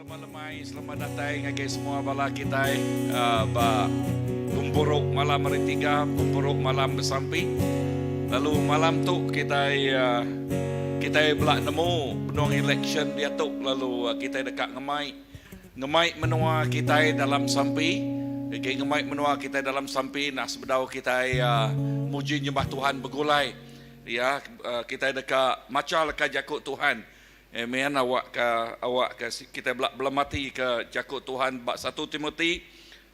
Malamay, selamat datang ngay semua bala kita ba kumpurok malam meritiga, kumpurok malam besampi. Lalu malam tu kita belak nemu penuang election dia tu. Lalu kita dekat ngemai menua kita dalam sampi. Okay, ngemai menua kita dalam sampi. Nah sebedau kita muji nyembah Tuhan begulai. Ya, kita dekat macal ka jakut Tuhan. Amen. Awak ke kita belum mati ke jakut Tuhan bab 1 Timotius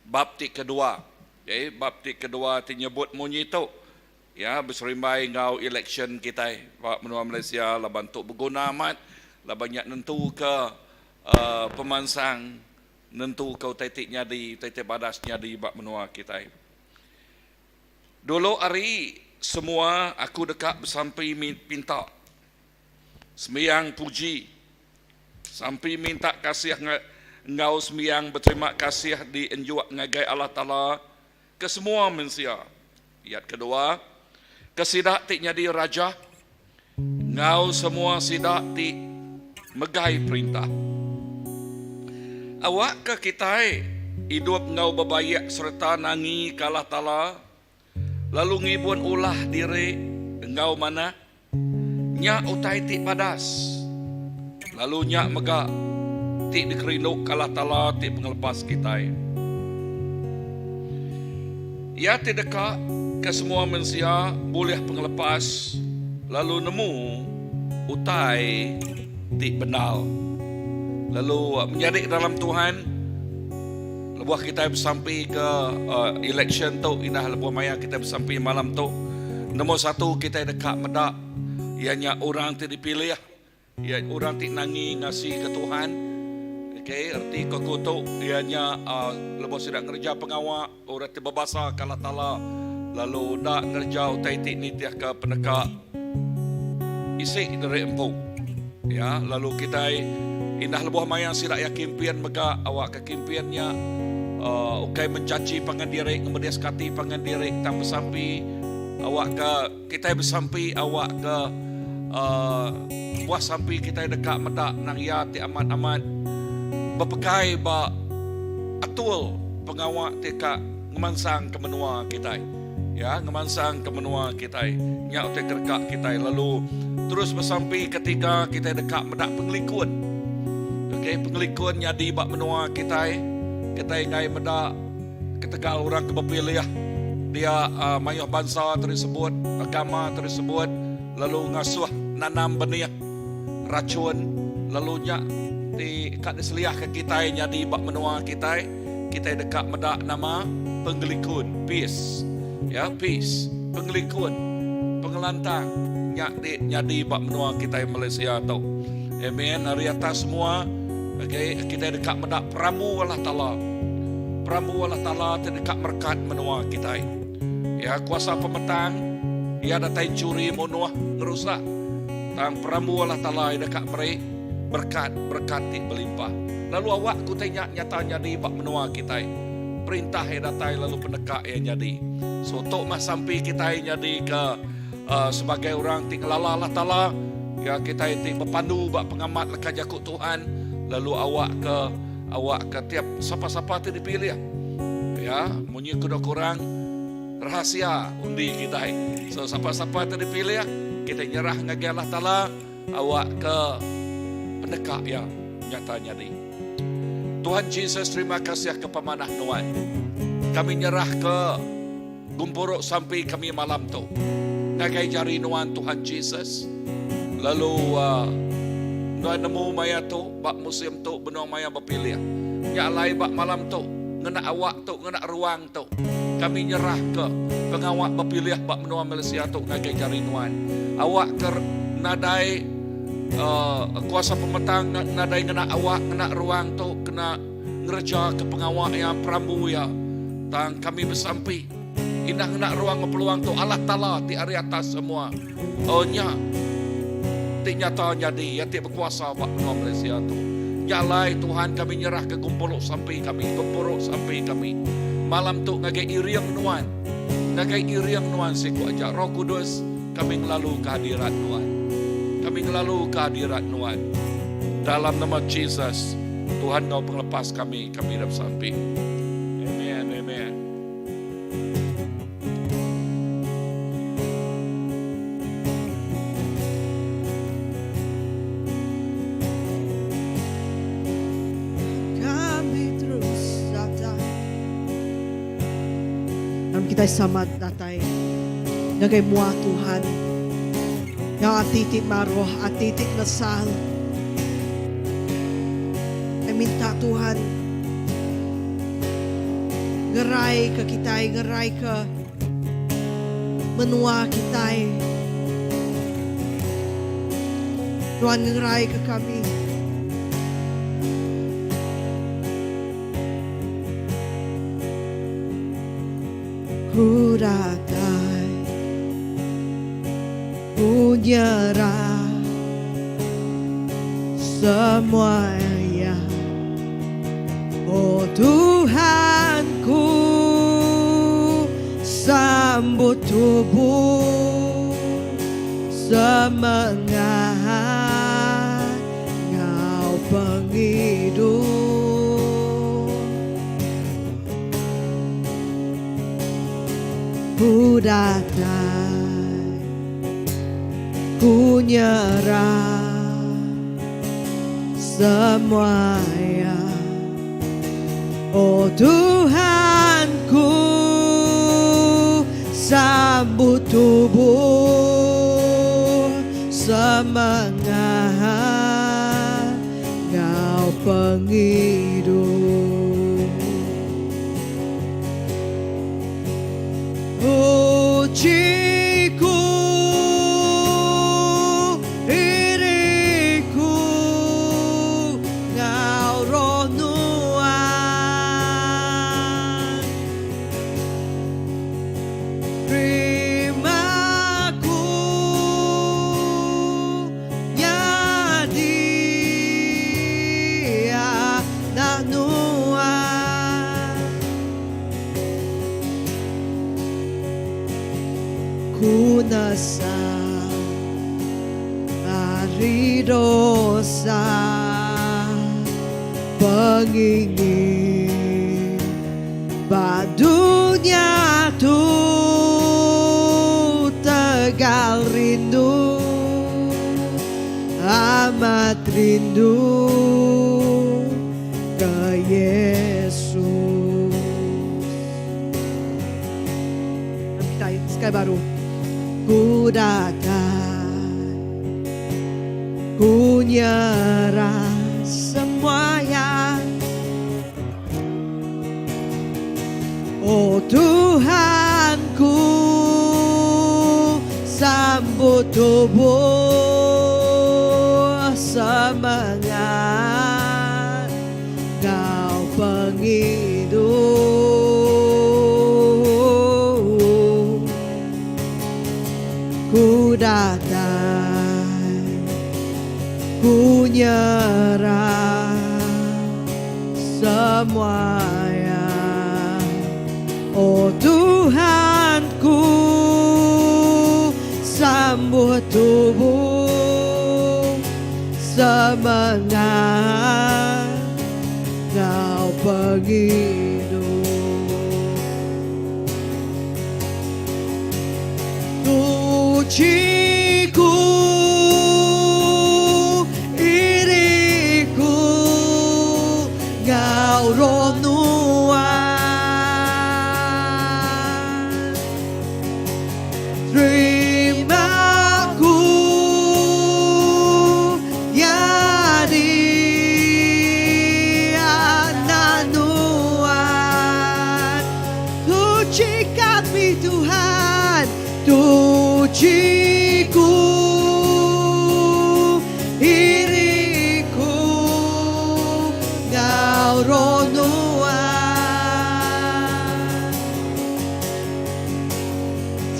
bab kedua. Okay, bab kedua nyebut munyi tu. Ya, berserimbai ngau election kita Pak menua Malaysia la bantuk berguna amat, la banyak nentu ke pemansang nentu kau titik nyadi, titik badas nyadi bab menua kita. Dulu hari semua aku dekat bersampai pinta sembiang puji sampai minta kasih ngau sembiang berterima kasih di enjuak ngagai Allah Ta'ala ke semua manusia. Ayat kedua, kesidak ti jadi raja ngau semua sidak ti megai perintah. Awak ke kita hidup ngau bebayak serta nangi ke Allah Ta'ala lalu ngibun ulah diri ngau mana nya utai ti padas lalu nya mega ti dikerinuk kalah tala ti pengelepas kita ya ti dekat ke semua manusia boleh pengelepas lalu nemu utai ti benal lalu menjadi dalam Tuhan lebuh kita bersampai ke election tu indah lebuh maya kita bersampai malam tu nombor satu kita dekat medak ianya orang ti dipilih, ia orang ti nangi ngasih ke Tuhan. Okay, erti kekutuk ianya lepas sudah ngerja pengawak, orang ti berbasa kala tala, lalu dak ngerja utai ti ni tiah ke penekak isi dari empuk. Ya, lalu kita indah lebuh mayang sidak yakin pian mega awak ke kimpiannya ukai mencaci pangandiri kemudian sekati pangandiri tanpa sampai awak ke kita bersampai awak ke puas sampai kita dekat medak nang ya ti amat-amat berpekai ba atul pengawak tika ngemansang ke menua kita ya ngemansang ke menua kita nya te kerkak kita lalu terus bersampai ketika kita dekat medak penglikun. Okey, penglikun nyadi bak menua kita ngai medak ketegal orang ke berpilih dia mayah bangsa tersebut agama tersebut lalu ngasuh nanam benih racun lalu nya di kat diseliah ke kita jadi bak menua kita dekat medak nama penggelikun peace ya peace penggelikun pengelantang nya di jadi bak menua kita Malaysia tu amen hari atas semua okey kita dekat medak pramu Allah Ta'ala terdekat merkat menua kita ya kuasa pemetang ia datai curi monuah ngerusak tang pramu Allah Ta'ala dekat mereka berkat ti berlimpah lalu awak ku tanya nyatanya di bak menua kita perintah yang datai lalu pendekak yang jadi so tok mas sampai kita jadi ke sebagai orang ti ngelala Allah Ta'ala ya kita ti berpandu bak pengamat lekat jakut Tuhan lalu awak ke tiap siapa-siapa tu dipilih ya munyi kuda kurang rahasia undi kita so siapa-siapa tu dipilih kita nyerah ngagi Allah Ta'ala awak ke pendekak yang nyatanya ni Tuhan Yesus terima kasih ke pemanah Nuan kami nyerah ke gumpuruk sampai kami malam tu ngagai jari Nuan Tuhan Yesus lalu Nuan nemu maya tu bak musim tu benua maya berpilih ya lai bak malam tu ngena awak tu ngena ruang tu kami nyerah ke pengawak berpilih bak menua Malaysia tu ngagai jari Nuan awak ke nadai kuasa pemetang nadai ngena awak ngena ruang tu kena ngerja ke pengawak yang pramu ya tang kami bersampai indah ngena ruang peluang tu Allah Ta'ala di hari atas semua nya ti nyata jadi ya ti berkuasa bak menua Malaysia tu nyalai Tuhan kami nyerah ke gumpuruk sampai kami malam tu ngagai iriang Nuan siku aja Roh Kudus kami ngelalu kehadirat Nuan dalam nama Jesus Tuhan Kau penglepas kami dalam sampai. Amen, amen. Kami terus datang. Dalam kita sama datang. Nagay mua Tuhan. Yang atitik maroh, atitik nasal. Ay minta Tuhan. Gerai ke kita, gerai ke menua kita. Tuhan gerai ke kami. Ku datang, ku nyerah semuanya. Oh Tuhanku, sambut tubuh semangat Kau penghidup. Ku datang, ku nyerah semuanya. Oh Tuhanku, sambut tubuh semangat Kau penghidup. Ujiku, diriku, Kau ronuan. Terimaku, ya Dia nak nuan. Ku nasal dari dosa, pengingin badunya tuh tegal rindu, amat rindu ke Yesus. Kita sekali baru. Ku datang, ku nyerah semuanya. Oh Tuhanku, sambut tubuh semangat Kau penghidup. Ku datang, ku nyerah semuanya. Oh Tuhanku, sambut tubuh semangat Kau penghidup. Ujiku, diriku, Kau ronuan. Terimaku, ya Dia nak nuan. Suci kami Tuhan, ujiku, diriku, Kau ronuan.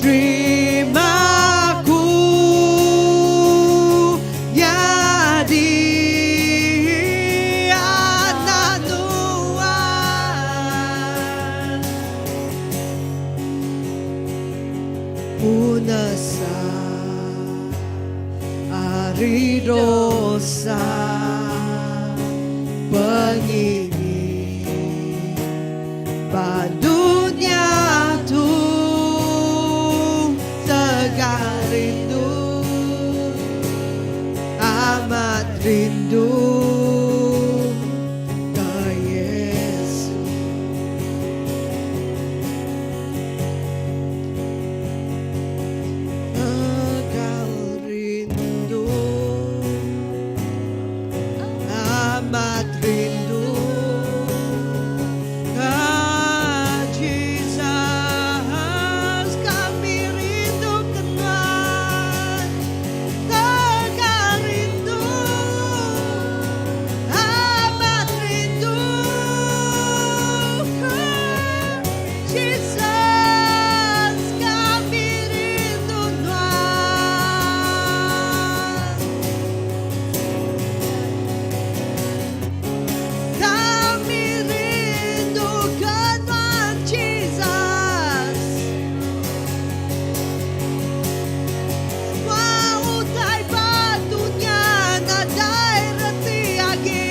Terimaku, ya Dia nak nuan. Punasa dari dosa, mengiring badunya tuh tegar rindu, amat rindu ke Yesus. Tegar rindu, amat rindu ke Jesus. Kami rindu kenal, tegar rindu, amat rindu ke Jesus. Kami rindu kenal, kami rindu kenal Jesus. Mau tai batunya nadai reti agi,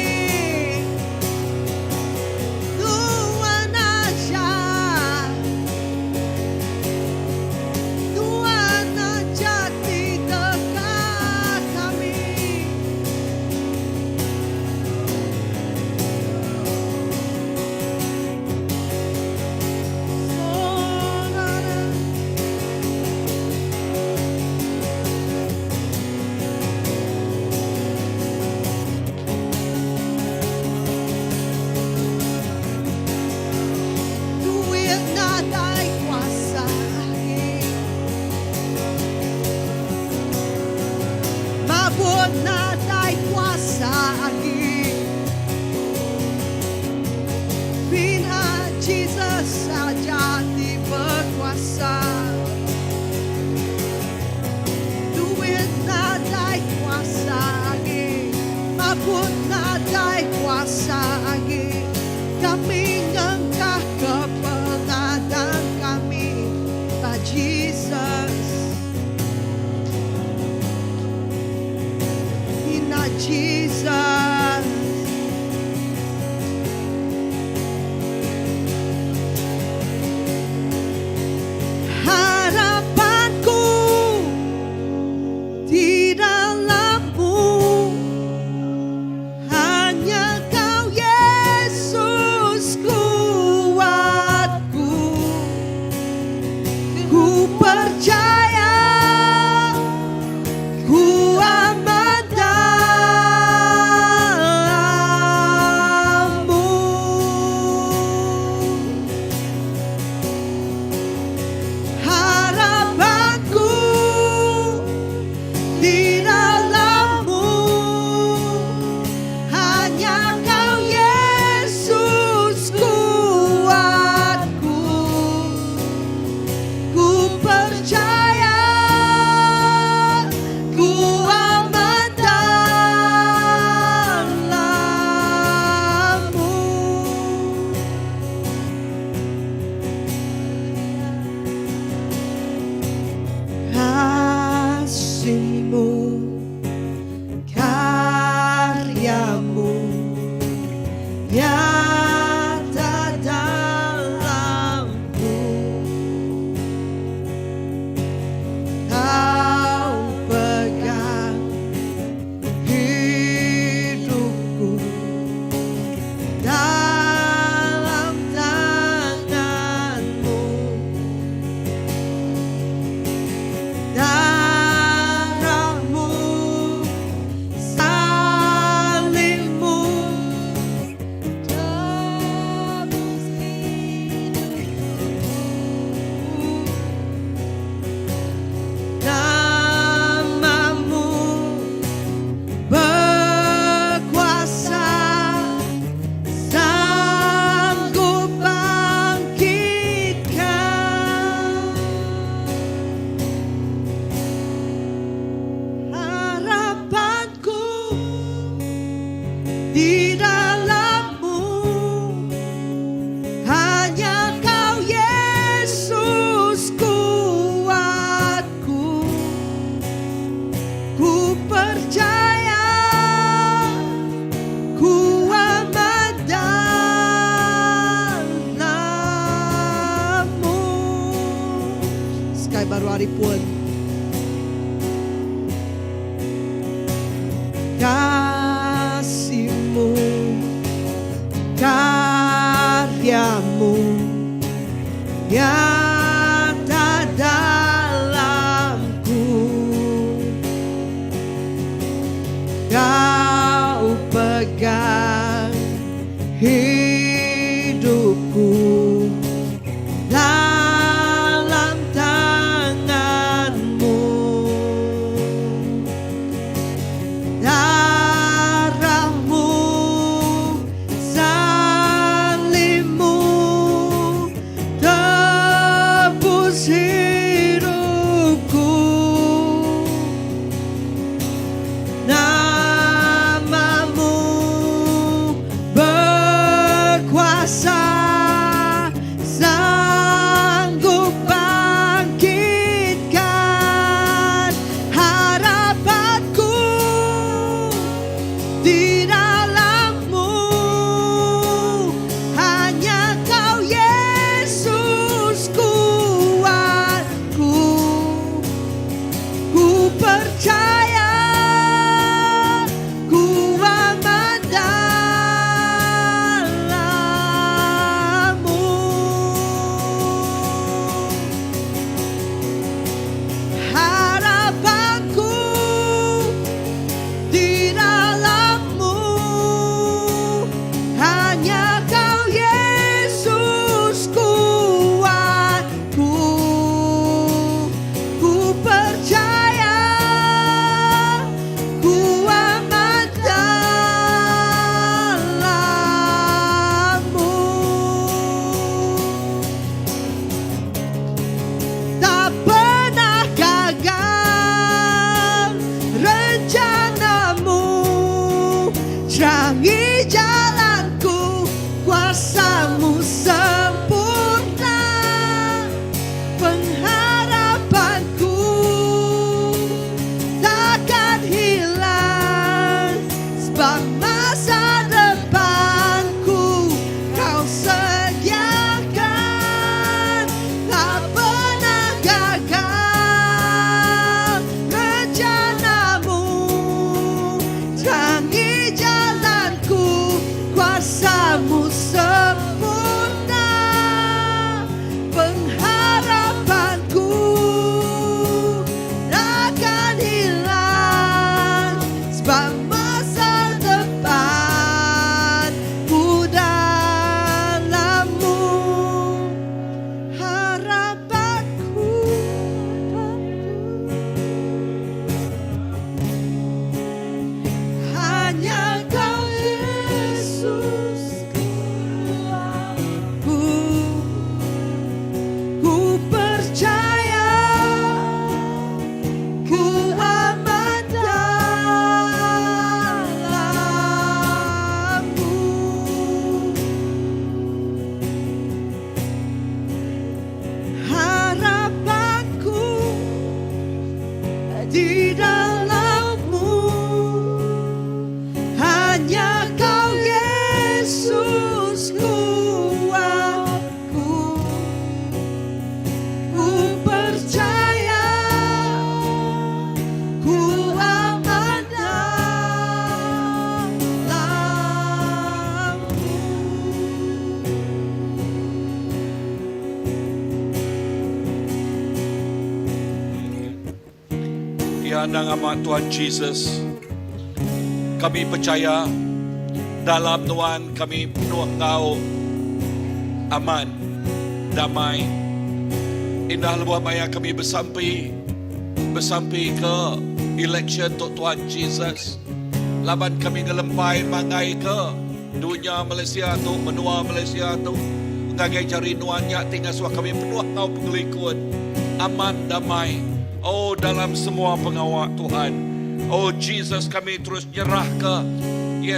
Tuhan aja, Tuhan aja di dekat kami. Duit nadai kuasa, mabuk nadai kuasa lagi. Bina Jesus saja di berkuasa. Duit nadai kuasa lagi, mabuk nadai kuasa lagi. Kami ngangkat kepengadan kami pada Jesus. Ina Jesus. Harapanku di dalam-Mu, hanya Kau Yesus kuatku. Ku percaya, ku aman paripun. Kasih-Mu, karya-Mu nyata dalamku. Kau pegang hidupku dalam tangan-Mu. Darah-Mu, salib-Mu tebus hidupku. Nama-Mu berkuasa, sanggup bangkitkan harapanku. Di dalam-Mu hanya Kau Yesus kuatku. Ku percaya, ku aman dalam-Mu. Harapanku di dalam-Mu hanya Kau Yesus kuatku. Ku percaya, ku aman dalam-Mu. Tak pernah gagal rencana-Mu, terangi jalanku, kuasa-Mu sempurna. Pengharapanku takkan hilang, sebab masa depanku Kau sediakan. Tak pernah gagal rencana-Mu, terangi jalanku, kuasa-Mu sempurna. Pengharapanku takkan hilang, sebab masa depanku dalam-Mu. Harapanku hanya Kau Yesus kuatku. Ku percaya, ku aman dalam-Mu. Harapanku di dalam-Mu hanya Kau Yesus kuatku. Ku percaya, ku aman dalam-Mu. Ya nama Tuhan Yesus, kami percaya dalam Tuhan kami penuh tahu aman, damai. Indah luar maya kami bersampai ke election untuk Tuhan Yesus. Laban kami ngelempai mangai ke dunia Malaysia tu, menua Malaysia tu. Ngagai cari nuannya tinggal suah kami penuh tahu pengelikun. Aman, damai. Oh dalam semua pengawal Tuhan. Oh Jesus, kami terus nyerah ke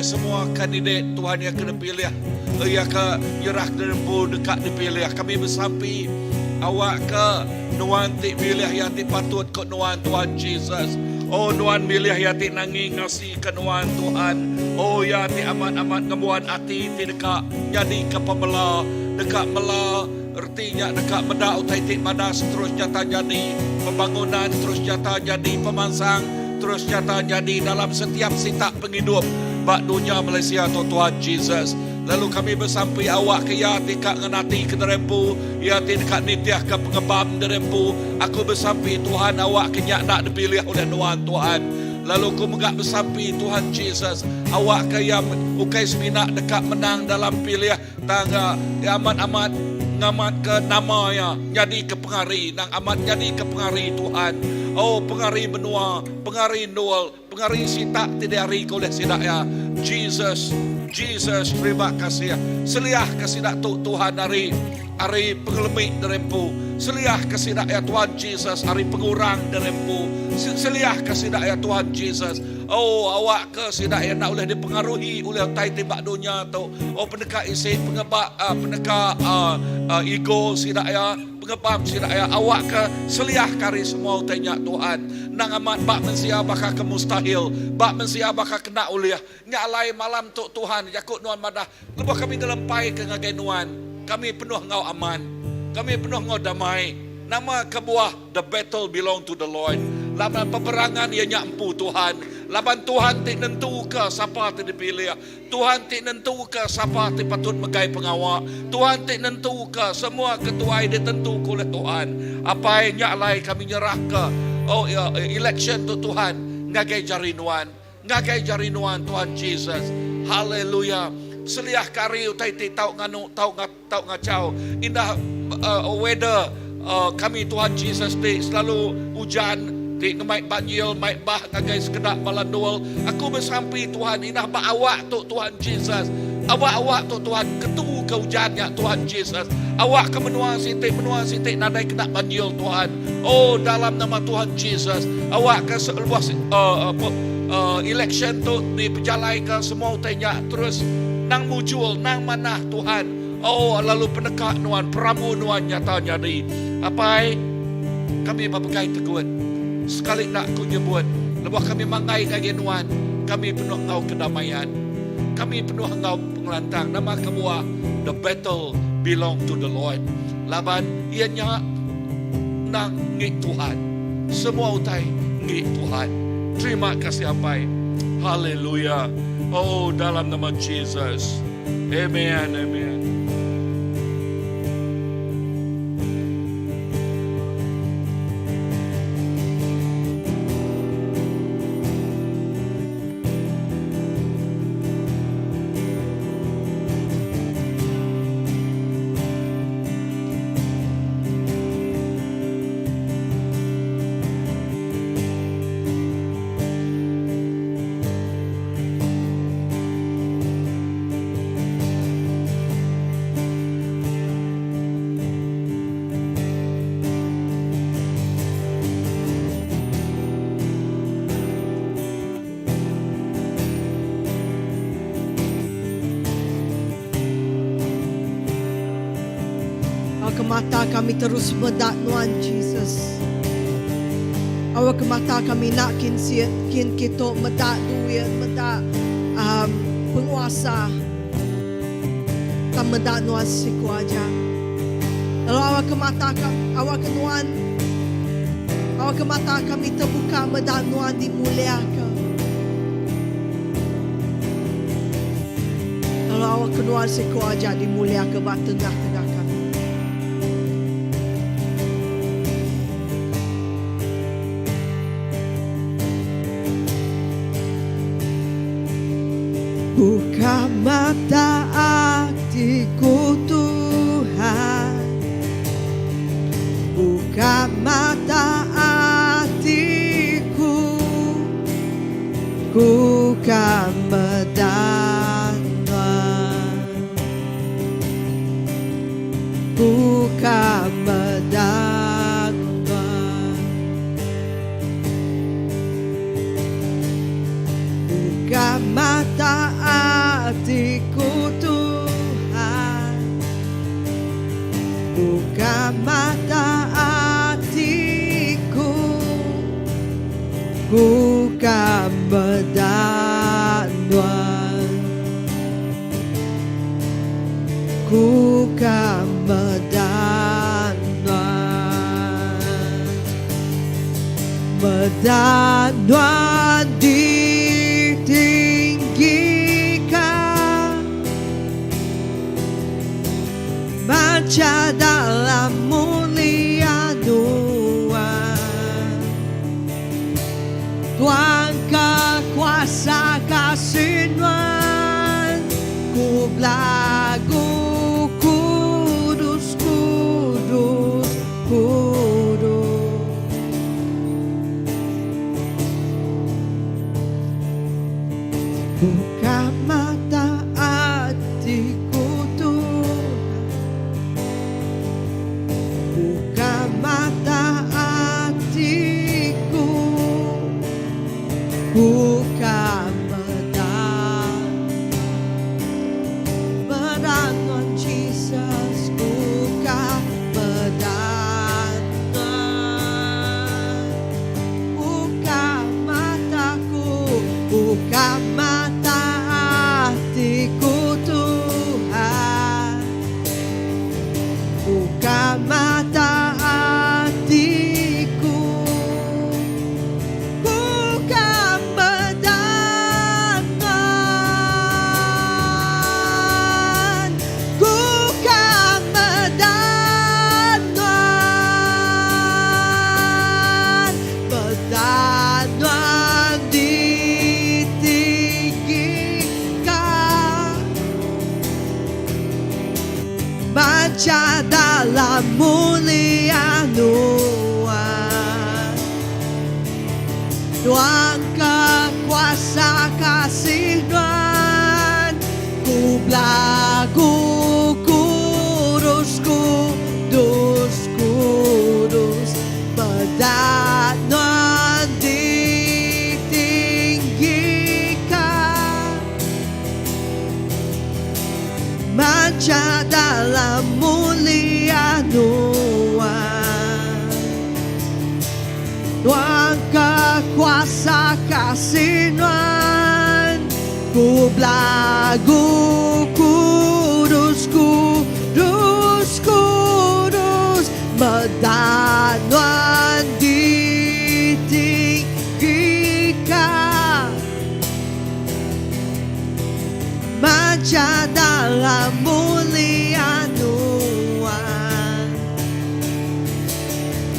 semua kandidat Tuhan yang kena pilih. Ia ke nyerah ke dekat dipilih. Kami bersampai awak ke nuan ti pilih yang ti patut ke nuan Tuhan Jesus. Oh nuan milih yang ti nangi ngasih ke nuan Tuhan. Oh ya ti amat-amat ngemuan hati ti dekat jadi ke pemela, dekat mela artinya dekat meda utai ti pada seterusnya tak jadi. pembangunan terus nyata jadi pemansang, terus nyata jadi dalam setiap sitak penghidup bak dunia Malaysia Tuhan Jesus. Lalu kami bersampai awak ke ya dekat ngenati ke derempu, ya dekat nitiah ke pengebam derempu. Aku bersampai Tuhan awak kenyak nak dipilih oleh Tuhan. Lalu aku megak bersampai Tuhan Jesus, awak kaya ukai seminak dekat menang dalam pilih tangga amat-amat ngamat ke namanya jadi ke pengari nang amat jadi ke pengari Tuhan. Oh pengari benua, pengari nol, pengari sitak tidak hari oleh sidak ya Jesus. Jesus, terima kasih. Seliah kasih dak Tuhan hari pengelemik derempu. Seliah kasih dak ya Tuhan Jesus hari pengurang derempu. Seliah kasih dak ya Tuhan Jesus. Oh awak ke sidak ya nak oleh dipengaruhi oleh tai tembak dunia tu. Oh pendekak isi pengebak pendekak ego sidak ya. Pengebam sidak ya awak ke seliah kari semua tanya Tuhan. Nang amat bak mensia bakal ke mustahil, bak mensia bakal kena uliah. Nyalai malam tu Tuhan yakut nuan madah. Lepas kami gelempai ke ngagai nuan. Kami penuh ngau aman. Kami penuh ngau damai. Nama kebuah the battle belong to the Lord. Laban peperangan ianya empu Tuhan. Laban Tuhan ti nentu ke siapa ti dipilih. Tuhan ti nentu ke siapa ti patut megai pengawal. Tuhan ti nentu ke semua ketua ditentu oleh Tuhan. Apa yang nyalai kami nyerah ke election tu Tuhan. Ngagai jarinuan. Ngagai jarinuan Tuhan Jesus. Haleluya. Seliah kari utai ti tau ngacau. Indah weather kami Tuhan Jesus ti selalu hujan. Di ngemai banjil, mai bah ngagai sekedak balandul. Aku bersampai Tuhan indah ba awak tu Tuhan Jesus. Awak tu Tuhan ketu ke hujannya Tuhan Jesus. Awak ke menua sitik nadai kena banjil Tuhan. Oh dalam nama Tuhan Jesus. Awak ke seluas election tu diperjalai ke semua tanya terus nang muncul nang manah Tuhan. Oh lalu penekak nuan peramu nuan nyata jadi. Apa kami berbagai teguh. Sekali nak ku nyebut, lepas kami mangai kaki nuan, kami penuh ngau kedamaian, kami penuh ngau pengelantang. Nama kebuah, the battle belong to the Lord. Laban ianya nak ngik Tuhan, semua utai ngik Tuhan. Terima kasih ampai. Haleluya. Oh dalam nama Jesus. Amen, amen. Awak ke mata kami terus medak nuan Jesus. Awak ke mata kami nak kin kita medak duit, medak penguasa. Kami medak nuan siku aja. Lalu awak ke mata kami, awak ke nuan, awak ke mata kami terbuka medak nuan dimuliakan. Lalu awak ke nuan siku aja dimuliakan tengah-tengah kami. Buka mata hatiku Tuhan, buka mata hatiku, ku kan mendanwa, ku kan mendanwa. Buka mata hatiku Tuhan, buka mata hatiku, ku kan mendanwa, ku kan mendanwa. kasihan, ku belagu kudus, kudus, kudus. Buka mata hatiku Tuhan, buka mata hatiku, buka mata, Tuhan Jesus, buka mata, buka mataku, buka mata hatiku Tuhan, buka mata hatiku, buka mata, buka mata, Tuhan ditinggikan, baca dalam mulia Tuhan, Tuhan kekuasa kasih Tuhan, ku belagu kudus, kudus, kudus, berat Tuhan ditinggikan, baca dalam mulia Tuhan, Tuhan kekuasa kasih Tuhan, ku belagu kudus, kudus, kudus, berat Tuhan ditinggikan, baca dalam mulia Tuhan,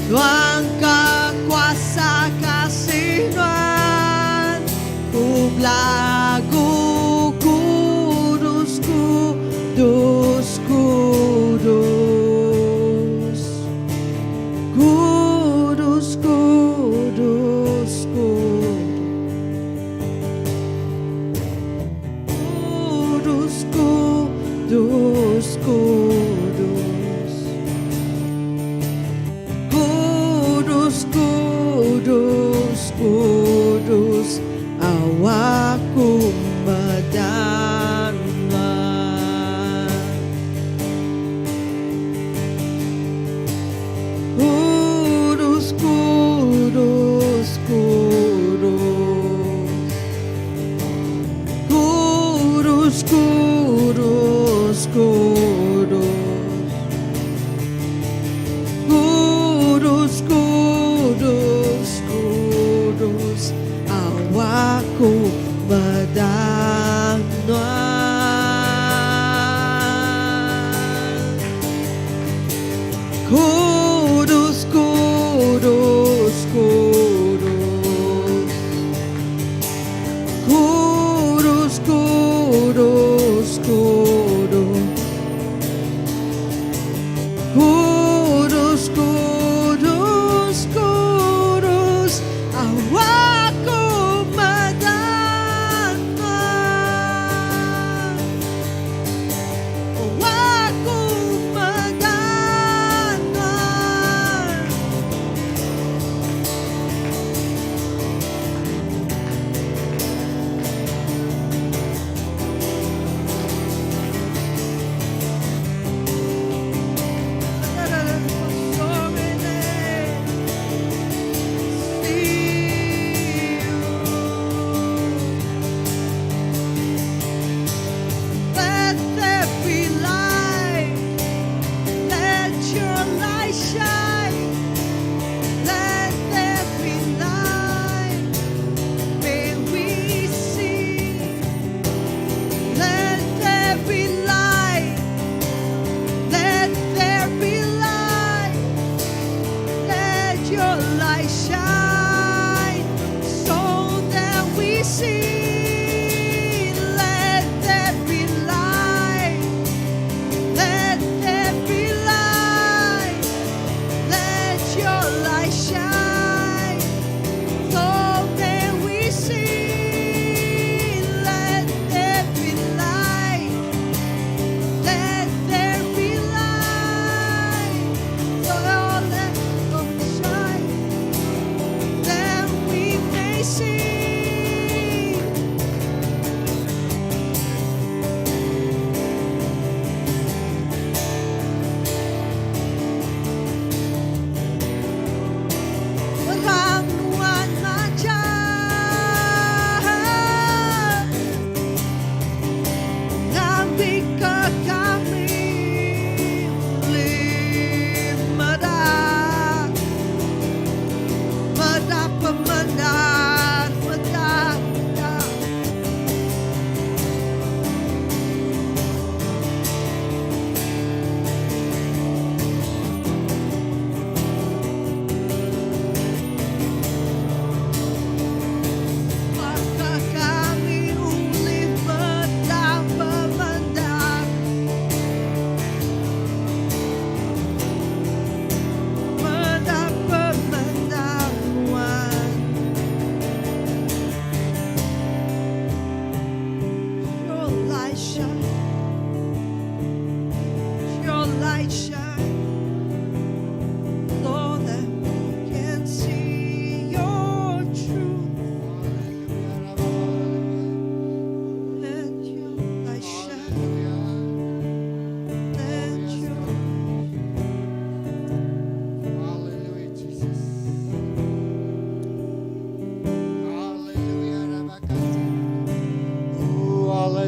Tuhan kekuasa kasih Tuhan, ku belagu kudus, kudus, kudus, kudus, kudus, kudus, kudus, kudus, kudus, kudus, kudus, awakku mendanwa. Kudus, kudus, kudus, kudus, kudus, kudus, kudus, kudus, kudus, awakku mendanwa. Kudus, kudus, kudus, kudus, kudus, kudus, kudus, kudus, kudus, awakku mendanwa, awakku mendanwa,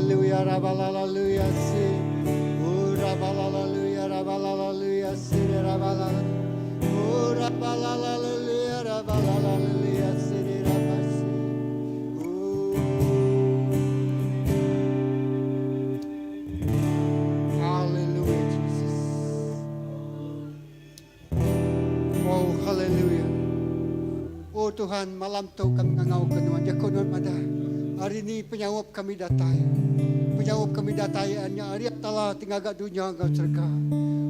haleluya, rabalalaluya, si. Rabalalaluya, rabalalaluya, si, rabalalaluya. Rabalalaluya, rabalalaluya, si, rabasi. Hallelujah, Jesus. Oh, hallelujah. Oh Tuhan, malam tu kami ngangau kenuan jakonon pada. Hari ini penyawab kami datai. Penyawab kami datai hanya hari Allah tinggal kat dunia kau surga.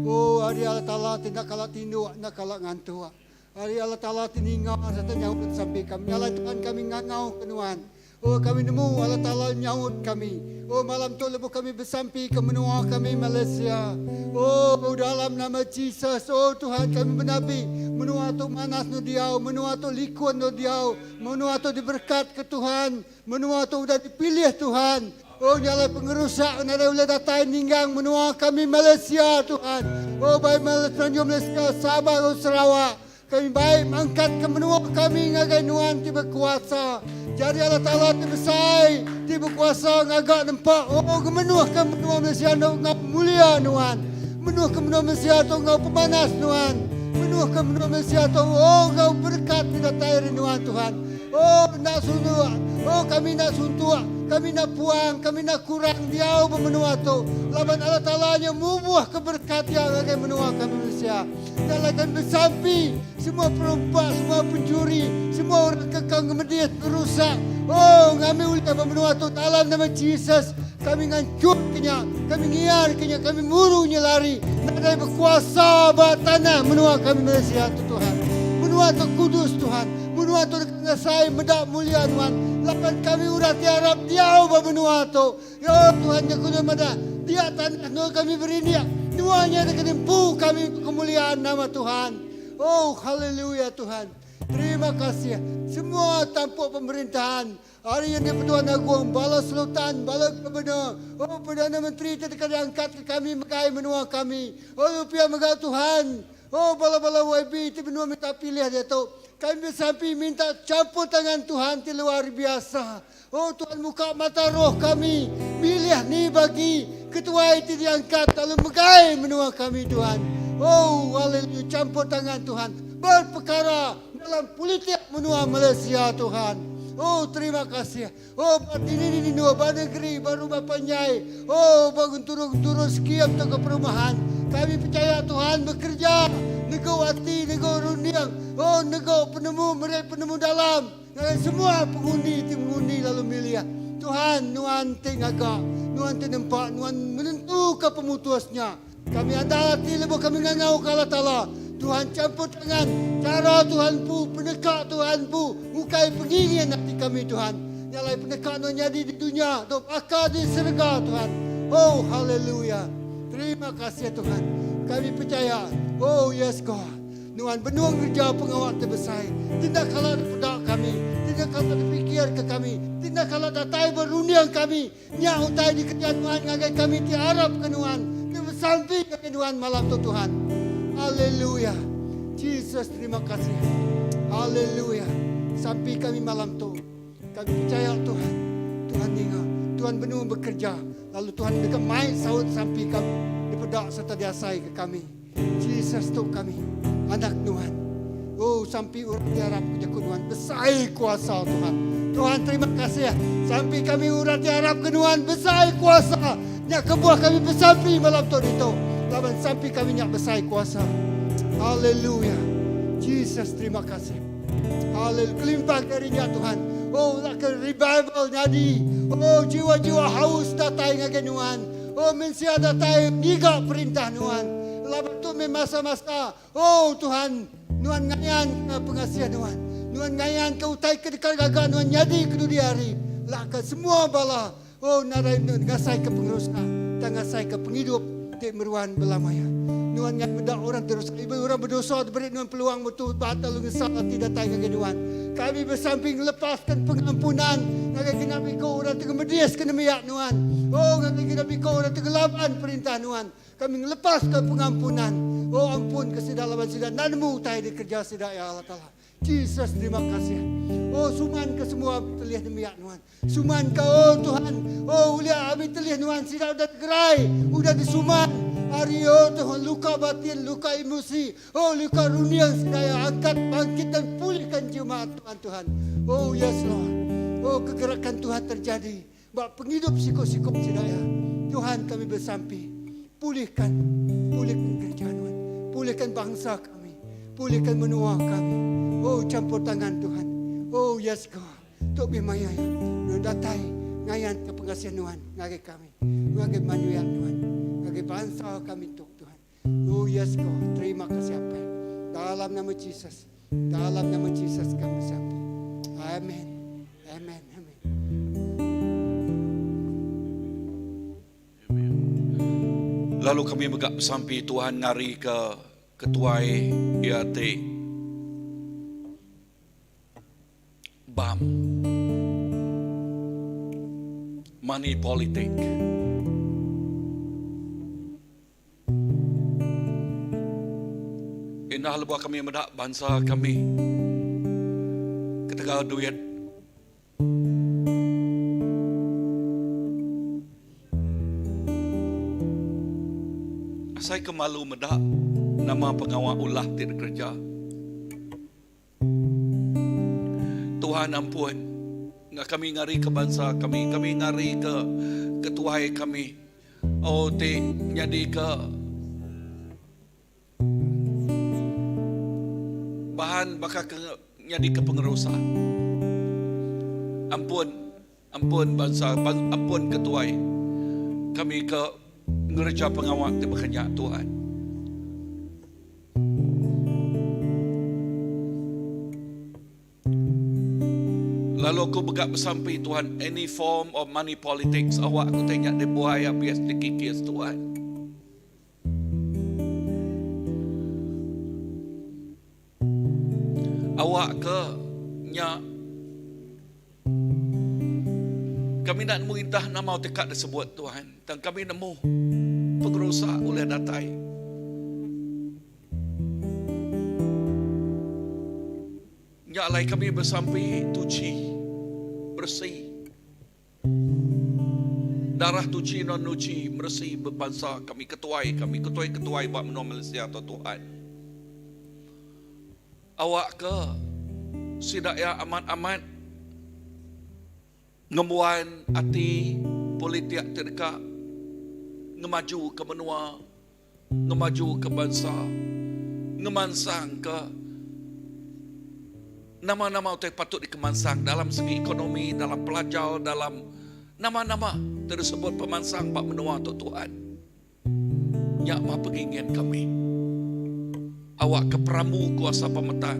Oh, hari Allah Taala tidak kalah tindu, nak kalah ngantua. Hari Allah Taala tiningau serta nyawut sampai kami. Allah Tuhan kami ngangau kenuan. Oh, kami nemu Allah Taala nyawut kami. Oh, malam tu lepas kami bersampai ke menua kami Malaysia. Oh, dalam nama Jesus. Oh, Tuhan kami bernabi. Menua tu manas no diau. Menua tu likuan no diau. Menua tu diberkat ke Tuhan. Menua tu sudah dipilih Tuhan. Oh, nyala pengerusak. Nada boleh datang ninggang menua kami Malaysia Tuhan. Oh, baik Malaysia, Sabah, Sarawak. Kami baik mengangkat ke menua kami ngagai nuan ti berkuasa. Jadi Allah Ta'ala ti besai, ti berkuasa ngagak nampak. Oh, kemenuh ke menua Malaysia tu ngap mulia nuan. Menuh ke menua Malaysia tu ngau pemanas nuan. Menuh ke menua Malaysia tu, oh ngau berkat di datai nuan Tuhan. Oh, nak suntua. Oh, kami nak suntua. Kami nak puang, kami nak kurang diau bermenua tu. Laban Allah Ta'ala nya mubuh keberkat yang akan menua kami Malaysia. Dan akan bersampi semua perempuan, semua pencuri, semua orang kekang kemediat merusak. Oh, kami uliah bermenua tu dalam nama Jesus. Kami ngancur kenya, kami ngiar kenya, kami murunya lari. Nadai berkuasa bat tanah menua kami Malaysia tu Tuhan. Menua tu kudus Tuhan. Menua tu ngasai medak mulia Tuhan. Lapan kami urat tiarap diau bermenua tu. Ya Tuhan ya kuda mada. Dia tanah no kami berinia. Nuanya dekat empu kami kemuliaan nama Tuhan. Oh haleluya Tuhan. Terima kasih. Semua tampuk pemerintahan. Hari yang di-Pertuan Agong, Bala Sultan, Bala Gubernur, oh Perdana Menteri telah diangkat ke kami, megai menua kami. Oh rupiah megah Tuhan. Oh bala-bala YB itu benua minta pilih dia tu. Kami bersampai minta campur tangan Tuhan itu luar biasa. Oh Tuhan buka mata roh kami. Pilih ni bagi ketua itu diangkat. Lalu megai menua kami Tuhan. Oh haleluya campur tangan Tuhan. Berperkara dalam politik menua Malaysia Tuhan. Oh terima kasih. Oh ini dua negeri baru Bapanyai. Oh bangun turun sekian untuk perumahan. Kami percaya Tuhan bekerja. Nego hati, nego runiang. Oh nego penemu dalam. Dan semua pengundi lalu milih. Tuhan nuan tinggaga. Nuan nampak, nuan menentukan pemutusnya. Kami ada hati lepas kami ngangau ke Allah Ta'ala. Tuhan campur tangan. Cara Tuhan pu, pendekat Tuhan pu. Bukai pengingin hati kami Tuhan. Nyalai pendekat no jadi di dunia. Dok akal di surga Tuhan. Oh haleluya. Terima kasih Tuhan. Kami percaya. Oh yes God. Nuan benuang kerja pengawal terbesar. Tidak kalah pedak kami. Tidak kalah dipikir ke kami. Tidak kalah datai beruniang kami. Nyak utai di kerjaan Tuhan. Ngagai kami diharap ke Nuan. Sampai ke Tuhan malam tu Tuhan. Haleluya. Jesus terima kasih. Haleluya. Sampai kami malam tu. Kami percaya Tuhan. Tuhan ingat. Tuhan benar bekerja. Lalu Tuhan dekat main saut sampai kami. Dipedak serta diasai ke kami. Jesus tu kami. Anak Tuhan. Oh sampai urat diharap ke Tuhan. Besar kuasa Tuhan. Tuhan terima kasih. Sampai kami urat diharap ke Tuhan. Besar kuasa. Nyak kebuah kami bersampai malam tu itu. Laban sampai kami nyak besar kuasa. Haleluya. Jesus terima kasih. Haleluya. Kelimpah darinya Tuhan. Oh lakukan revival jadi. Oh jiwa-jiwa haus datang ke Tuhan. Oh mensia datang niga perintah Tuhan. Laban tu masa-masa. Oh Tuhan. Tuhan ngayan pengasihan Tuhan. Tuhan ngayan kau utai kedekat gagah Tuhan jadi kedua hari. Lakukan semua bala. Oh narai ngasai ke pengerusak dan ngasai ke penghidup di meruan belamaya. Nuan yang benda orang terus ibu orang berdosa beri Nuan peluang betul batal salah tidak tahu ke Nuan. Kami bersamping lepaskan pengampunan ngagai kami kau orang tengah medias kena miak Nuan. Oh ngagai kami kau orang tengah lawan perintah Nuan. Kami lepaskan pengampunan. Oh ampun kesedalaman sidang nanmu tahu dikerja sidang ya Allah Taala. Jesus terima kasih. Oh suman ke semua terlihat demiak Nuan. Suman kau oh Tuhan. Oh ulia kami terlihat Nuan sidang udah gerai, udah disuman. Hari oh Tuhan luka batin, luka emosi, oh luka runian sedaya angkat, bangkit dan pulihkan jiwa Tuhan. Oh yes Lord. Oh kegerakan Tuhan terjadi. Bak penghidup sikap-sikap sedaya. Tuhan kami bersampi. Pulihkan gereja Tuhan. Pulihkan bangsa kami. Pulihkan menua kami. Oh campur tangan Tuhan. Oh yes God. Tok bimaya ya. Datai ngayan ke pengasihan Tuhan ngage kami. Ngage manusia Tuhan. Ngage bangsa kami Tuhan. Oh yes God. Terima kasih apa. Dalam nama Jesus. Dalam nama Jesus kami sampai. Amin. Amin. Amin. Lalu kami megak sampai Tuhan ngari ke ketuai IAT BAM money politik. Inah lebuh kami medak bangsa kami ketika duit saya kemalu medak nama pengawal ulah tidak kerja. Tuhan ampun, ngak kami ngari ke bangsa kami ngari ke ketuai kami. Oh ti nyadi ke bahan bakal ke nyadi ke pengerusa. Ampun bangsa, ampun ketuai. Kami ke ngerja pengawal di bekerja Tuhan. Lalu aku begak bersampai Tuhan, any form of money politics, awak aku tanya di buaya bias dikikis Tuhan. Awak ke nya kami nak muintah nama dekat disebut Tuhan, dan kami nemu pengerusak oleh datai. Nyalai kami bersampai tuci bersih. Darah tuci non nuci bersih berbangsa kami ketuai buat menua Malaysia atau Tuhan. Awak ke sidaya amat-amat ngemuan hati politik terdekat, ngemaju ke menua, ngemaju ke bangsa, ngemansang ke nama-nama yang patut dikemansang dalam segi ekonomi, dalam pelajar, dalam nama-nama tersebut pemansang bak menua untuk Tuhan. Nyak mah pengingin kami. Awak ke peramu kuasa pemetaan,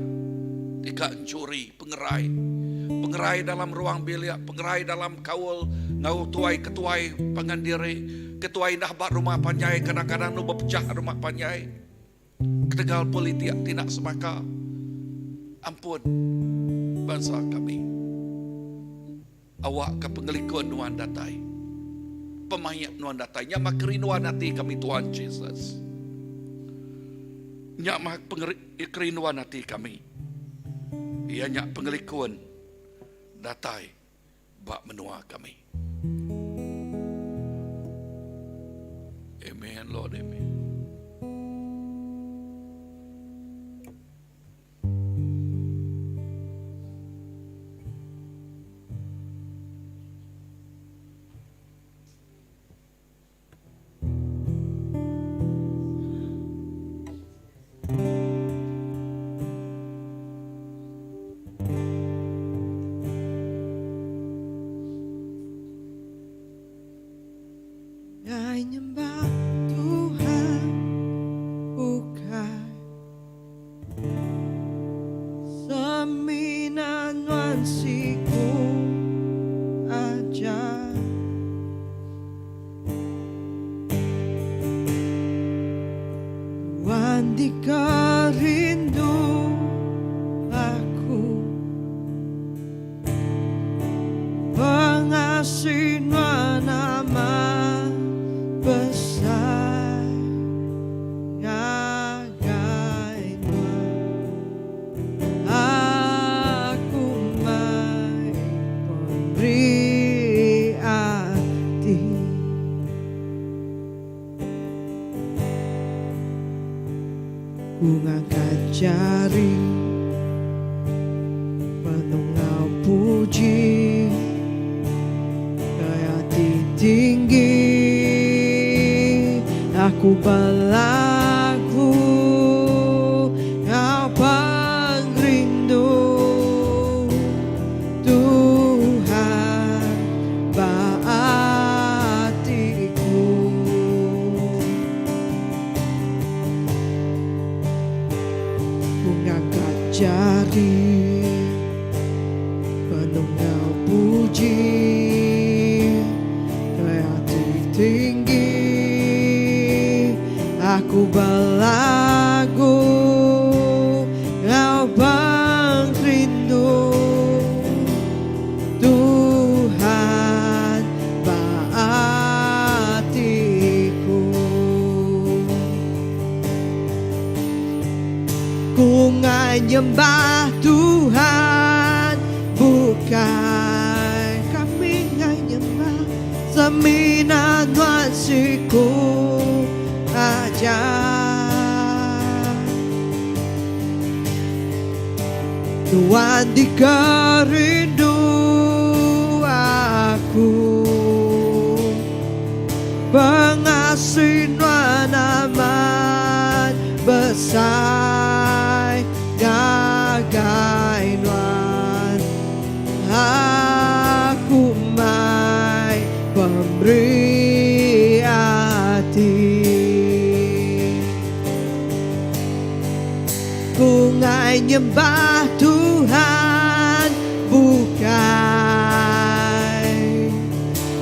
tidak curi, pengerai dalam ruang bilik, pengerai dalam kaul, ngau tuai ketuai pangandiri, ketuai nahbat rumah panjai, kadang-kadang nu berpecah rumah panjai. Ketegal politik tidak semaka. Ampun bangsa kami. Awak ke pengelikuan nuan datai, pemayat nuan datai, nyamak kerinduan hati kami Tuhan Yesus. Nyamak kerinduan hati kami. Ia nyak pengelikuan datai bak menua kami. Amen Lord, amen. Nyembah Tuhan bukan seminan wansiku aja. di kerindu aku, pengasihmu nama besar ngagaimu, aku mai pemberi arti. Ku ngangkat jari menungau puji ke hati tinggi, aku berlagu Kau pengrindu Tuhan hatiku. Ku ngangkat jari menungau puji ke hati tinggi, aku berlagu Kau pengrindu Tuhan hatiku. Ku nyembah Tuhan, bukan kami nyembah seminan wasiku aja. Tuhan di kerindu aku, pengasih amat besar gagai nuan, aku mai pemberi hati. Ku nyembah Tuhan, bukan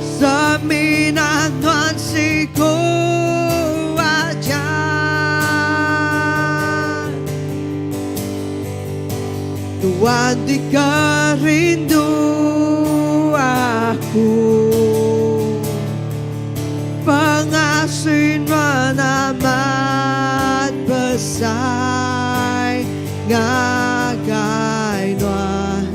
seminan wasiku aja. Tuhan di kerindu aku, pengasih amat besar ngagai nuan,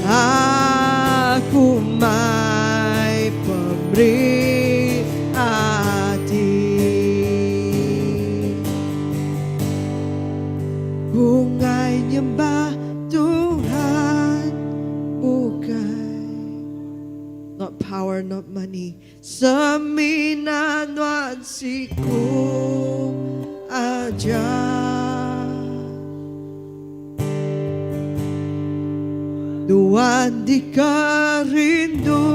aku mai pemberi hati. Bunga nyembah Tuhan, bukan not power, not money, seminan wasiku aja. Tuhan di kerindu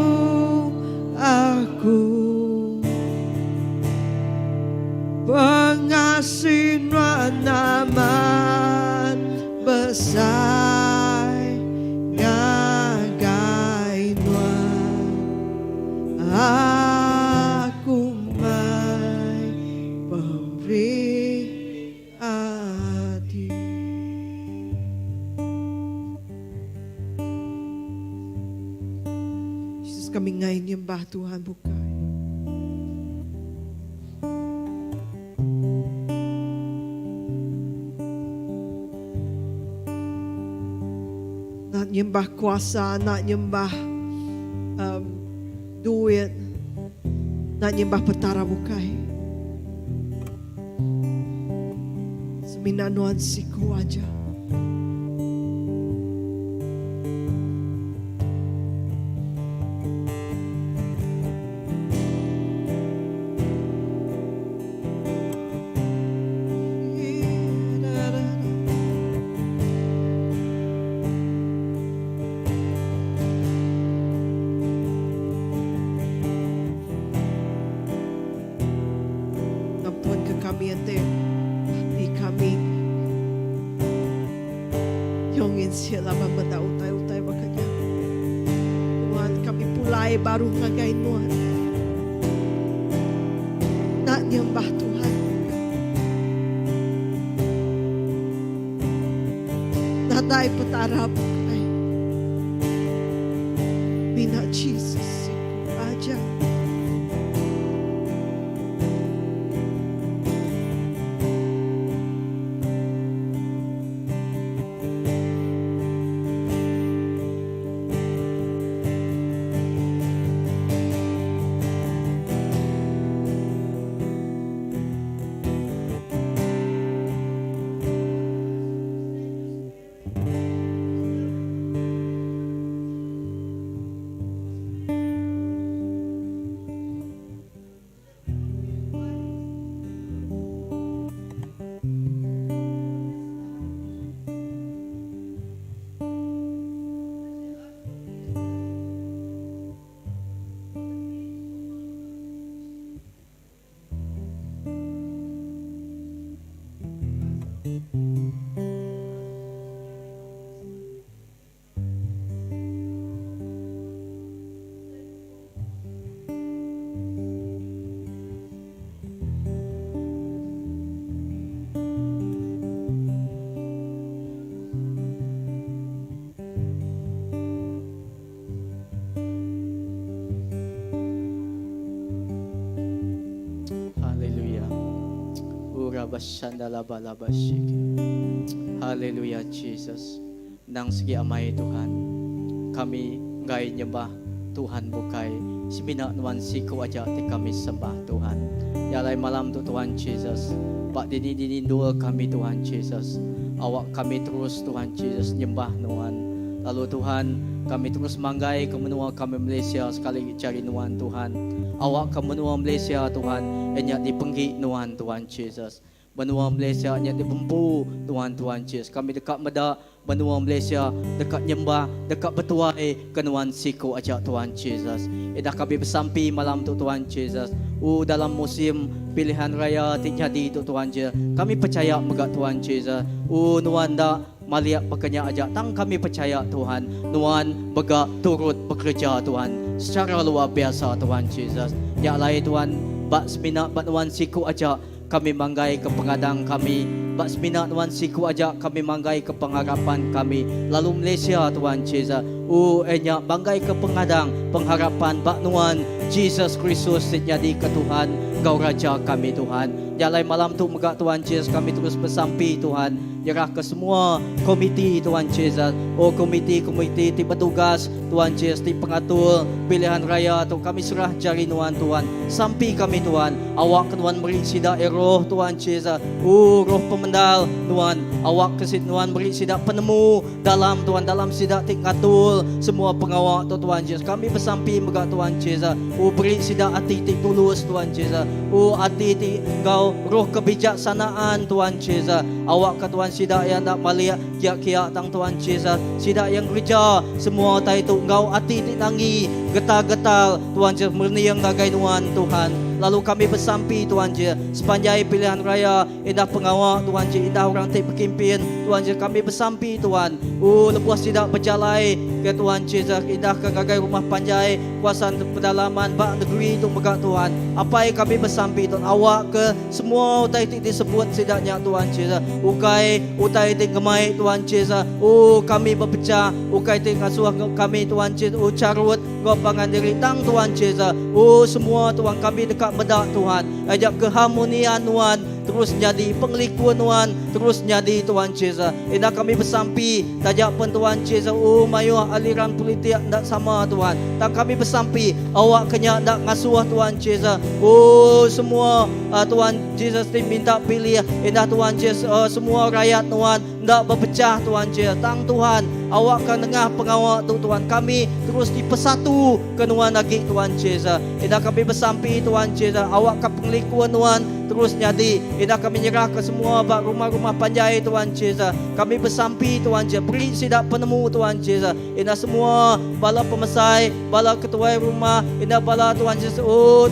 aku, pengasih amat besar ngagai nuan, aku mai pemberi hati. Yesus, kami ngayon nyembah Tuhan, bukan nak nyembah kuasa, nak nyembah duit, nak nyembah petara, bukai seminanuan siku aja. Kami ente di kami yongin sila mamata utay-utay makanya Tuhan, kami pulai baru ngagain Tuhan, nak nyembah Tuhan, dai petarap ay. Bina Jesus siku aja. Hallelujah. Urabashandalabalabashik. Hallelujah, Jesus. Nang sige amay Tuhan, kami ngay nyembah Tuhan bukai simina nuan siku aja ti kami sembah Tuhan. Yalay malam tu Tuhan Jesus, Pak dini dua kami Tuhan Jesus. Awak kami terus Tuhan Jesus nyembah nuan. Lalu Tuhan kami terus manggai ke menua kami Malaysia sekali cari nuan Tuhan. Awak ke menua Malaysia Tuhan, enyak dipenggi nuan Tuhan Jesus. Benua Malaysia enyak dipempu Tuhan Jesus. Kami dekat medak benua Malaysia, dekat nyembah, dekat bertuai kenuan siku ajak Tuhan Jesus. Dah kami bersampi malam tu Tuhan Jesus. Dalam musim pilihan raya jadi tu Tuhan Jesus. Kami percaya megak Tuhan Jesus. Nuan dak maliak pekerja ajak tang kami percaya Tuhan. Nuan begak turut bekerja Tuhan secara luar biasa Tuhan Jesus. Ya lain Tuhan, bak semina bak nuan siku ajak kami manggai ke pengadang kami. Bak semina Tuhan siku ajak kami manggai ke pengharapan kami. Lalu Malaysia Tuhan Jesus. Enyak banggai ke pengadang pengharapan bak nuan Jesus Kristus jadi ke Tuhan. Kau Raja kami Tuhan. Jalai malam tu megak Tuhan Jesus kami terus bersampi Tuhan. Nyerah ke semua komiti Tuhan Jesus. Komiti ti petugas Tuhan Jesus, ti pengatur pilihan raya tu kami serah jari nuan Tuhan. Sampi kami Tuhan. Awak Tuhan beri sida roh Tuhan Jesus. Roh pemendal Tuhan. Awak kesit Tuhan beri sida penemu dalam Tuhan, dalam sida ti ngatur semua pengawal tu Tuhan Jesus. Kami bersampi megak Tuhan Jesus. Beri sida hati ti tulus Tuhan Jesus. Hati ti engkau roh kebijaksanaan Tuhan Jesus. Awak ke Tuhan sida yang tak maliak kia-kia tang Tuhan Jesus. Sida yang kerja semua tai tu engkau hati ti tangi getar-getar Tuhan Jesus merniang gagai nuan Tuhan. Lalu kami bersampi Tuhan Jesus sepanjang pilihan raya indah pengawal Tuhan Jesus, indah orang ti pekimpin Tuhan Jesus. Kami bersampi Tuhan. Lepas tidak berjalai ke Tuhan Jesus, indah ke gagai rumah panjai kuasaan pedalaman bak negeri tu megak Tuhan. Apa yang kami bersampi Tuhan, awak ke semua utai ti disebut sidaknya Tuhan Jesus. Utai ti gemai Tuhan Jesus. Kami berpecah, ukai ti ngasuh kami Tuhan Jesus. Carut gopangan diri tang Tuhan Jesus. Semua Tuhan kami dekat medak Tuhan. Ajak keharmonian Tuhan terus jadi penglikuan Tuhan, terus jadi Tuhan Jesus. Indah kami bersampi tajak pun Tuhan Jesus. Mayuh aliran politik tak sama Tuhan. Tak kami bersampi awak kena tak ngasuh Tuhan Jesus. Semua Tuhan Jesus minta pilih. Indah Tuhan Jesus semua rakyat Tuhan tak berpecah Tuhan Jesus. Tang Tuhan awak kan tengah pengawal tu Tuhan. Kami terus dipersatu kenuan lagi Tuhan Jesus. Indah kami bersampi Tuhan Jesus. Awak kan penglikuan Tuhan terus jadi. Indah kami nyerah ke semua bak rumah-rumah panjai Tuhan Jesus. Kami bersampi Tuhan Jesus. Beri sidak penemu Tuhan Jesus. Indah semua bala pemesai, bala ketua rumah, indah bala Tuhan Jesus.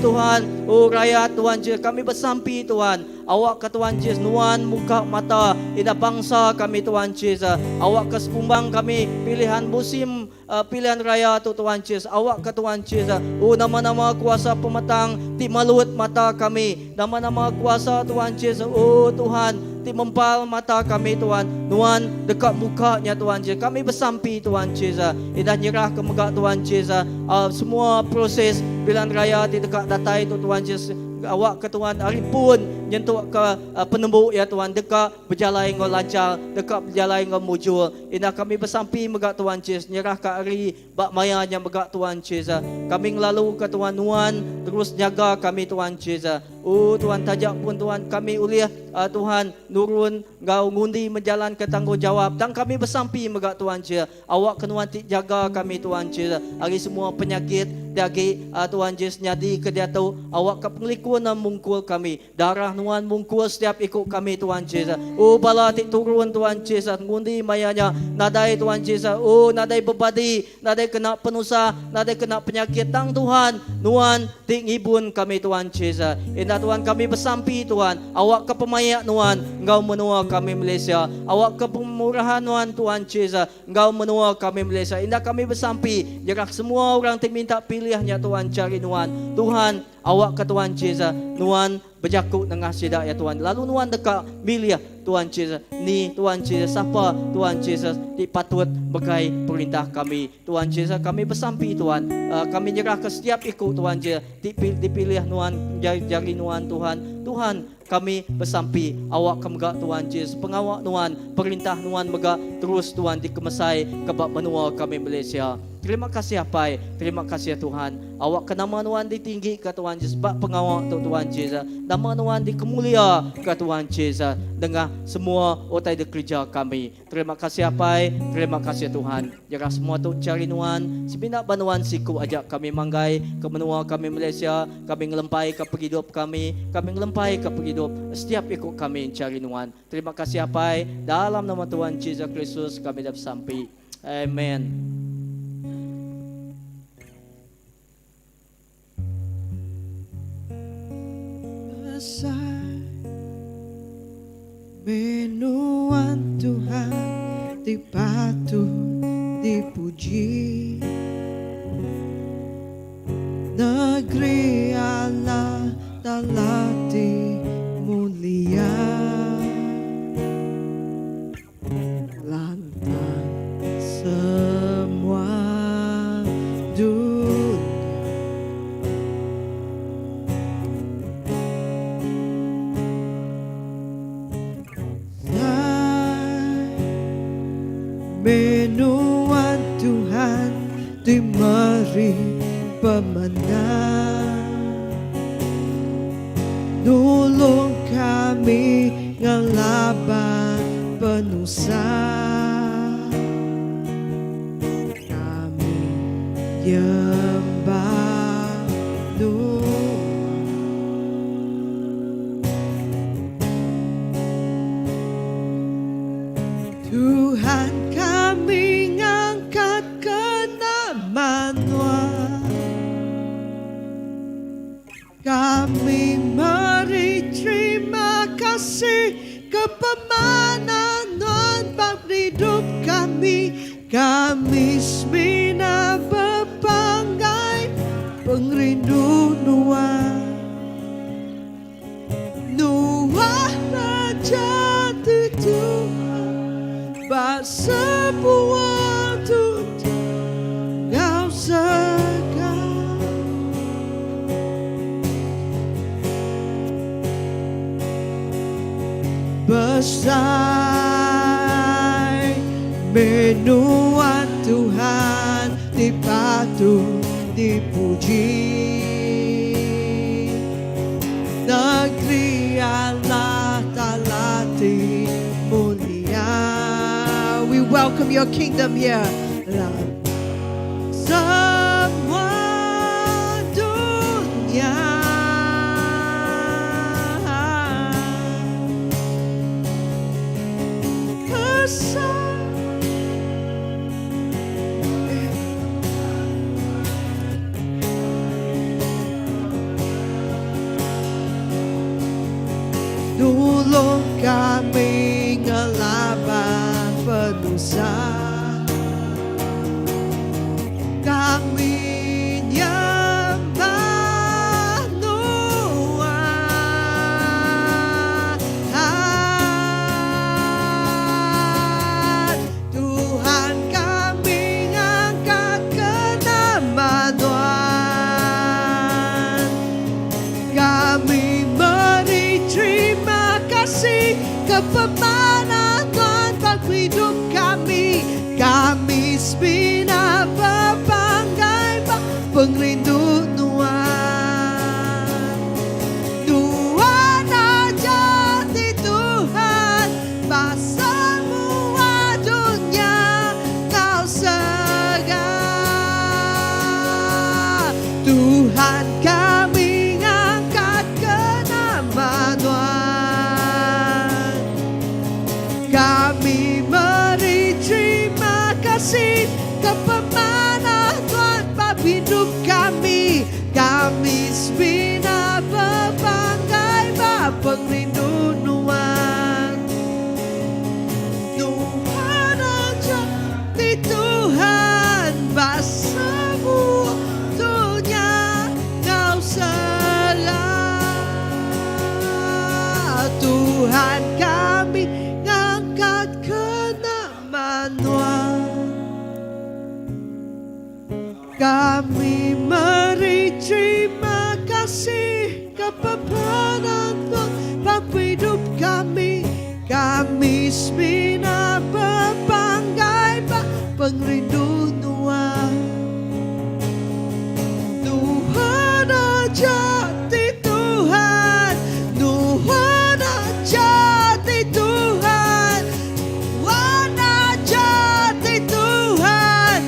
Tuhan, rakyat Tuhan Jesus. Kami bersampi Tuhan. Awak ke Tuhan Jesus nuan muka mata indah bangsa kami Tuhan Jesus. Awak ke sekumbang kami pilihan musim pilihan raya tu Tuhan Jesus. Awak ke Tuhan Jesus. Nama-nama kuasa pematang ti malut mata kami. Nama-nama kuasa Tuhan Jesus. Tuhan ti mempal mata kami Tuhan, Tuhan dekat mukanya Tuhan Jesus. Kami bersampi Tuhan Jesus, indah nyerah ke megak Tuhan Jesus. Semua proses pilihan raya ti dekat datai tu Tuhan Jesus, awak ke Tuhan hari pun nyentuh ke penembuk ya Tuhan, dekat berjalan ngau lancar, dekat berjalan ngau mujur. Indah kami bersampi megak Tuhan Jesus, nyerah ke hari bak mayanya megak Tuhan Jesus. Kami ngelalu ke Tuhan, Tuhan terus jaga kami Tuhan Jesus. Oh Tuhan, tajak pun Tuhan kami uliah Tuhan nurun ngau ngundi menjalan ke tanggungjawab, dan kami bersampi megak Tuhan Jesus. Awak ke Tuhan jaga kami Tuhan Jesus. Hari semua penyakit dagi Tuhan Jesus nyadi ke dia tu, awak ke penglikuan mungkul kami, darah Tuhan mungkul setiap ikut kami Tuhan Jesus. Oh bala ti turun Tuhan Jesus, ngundi mayanya nadai Tuhan Jesus. Oh nadai bebadi, nadai kena penusa, nadai kena penyakit tang Tuhan, Tuhan ti ngibun kami Tuhan Jesus. Indah Tuhan kami bersampi Tuhan, awak ke pemayak Tuhan, Engkau menua kami Malaysia. Awak ke pemurahan Tuhan Jesus, Engkau menua kami Malaysia. Indah kami bersampi, jarak semua orang ti minta pilihnya Tuhan cari Tuhan, awak ke Tuhan Jesus, Tuhan berjakuk dengan sidak ya Tuhan. Lalu Tuhan dekat milih Tuhan Jesus. Ni Tuhan Jesus, siapa Tuhan Jesus dipatut begai perintah kami. Tuhan Jesus kami bersampi Tuhan. Kami nyerah ke setiap ikut Tuhan Jesus. Dipilih Tuhan, jari Tuhan Tuhan. Tuhan kami bersampi, awak kemegak Tuhan Jesus. Pengawak Tuhan, perintah Tuhan megak terus Tuhan dikemesai kebab menua kami Malaysia. Terima kasih Apai, terima kasih Tuhan. Awak ke nama Tuhan ditinggi ke Tuhan Jesus, bak pengawak tu Tuhan Jesus. Nama Tuhan dikemulia ke Tuhan Jesus dengan semua otai de kerja kami. Terima kasih Apai, terima kasih Tuhan. Jaga semua tu cari Tuhan, sebinak banuan siku ajak kami manggai ke menua kami Malaysia. Kami ngelempai ke penghidup kami ngelempai ke penghidup setiap ikut kami cari Tuhan. Terima kasih Apai, dalam nama Tuhan Jesus Kristus kami dah sampai. Amen. Menuan Tuhan dipatut dipuji, negeri Allah telah mulia, lantang semua dunia. Menuan Tuhan di mari pemenang, nolong kami ngelaban penusa, kami nyembah Tuhan. Kami ngangkat ke nama Tuhan, kami meri terima kasih kepemanan Tuhan bak hidup kami. Kami semina berpanggai pengrindu Tuhan, Tuhan Raja Tuhan. Bak sebuah Tuhan Kau segar, besar menuan Tuhan dipatut dipuji, negeri Allah telah mulia. We welcome your kingdom here. Semua dunia besar, nolong kami ngelaban penusa, kami nyembah Tuhan. kepemanan Tuhan bagi hidup kami. Kami sebina berbanggai pengrindu Tuhan. Tuhan aja di Tuhan, semua dunia kau segala. Tuhan kami angkat ke nama Tuhan. Kami beri terima kasih kepemanan Tuhan bagi hidup kami. Kami sebina berbanggai pengrindu Tuhan. Tuhan aja di Tuhan, semua dunia kau segala. Tuhan kami ngangkat ke nama Tuhan. Kami beri terima kasih kepemanan Tuhan bagi hidup kami. Kami sebina berbanggai pengrindu Tuhan. Tuhan aja di Tuhan, Tuhan aja di Tuhan, Tuhan aja di Tuhan,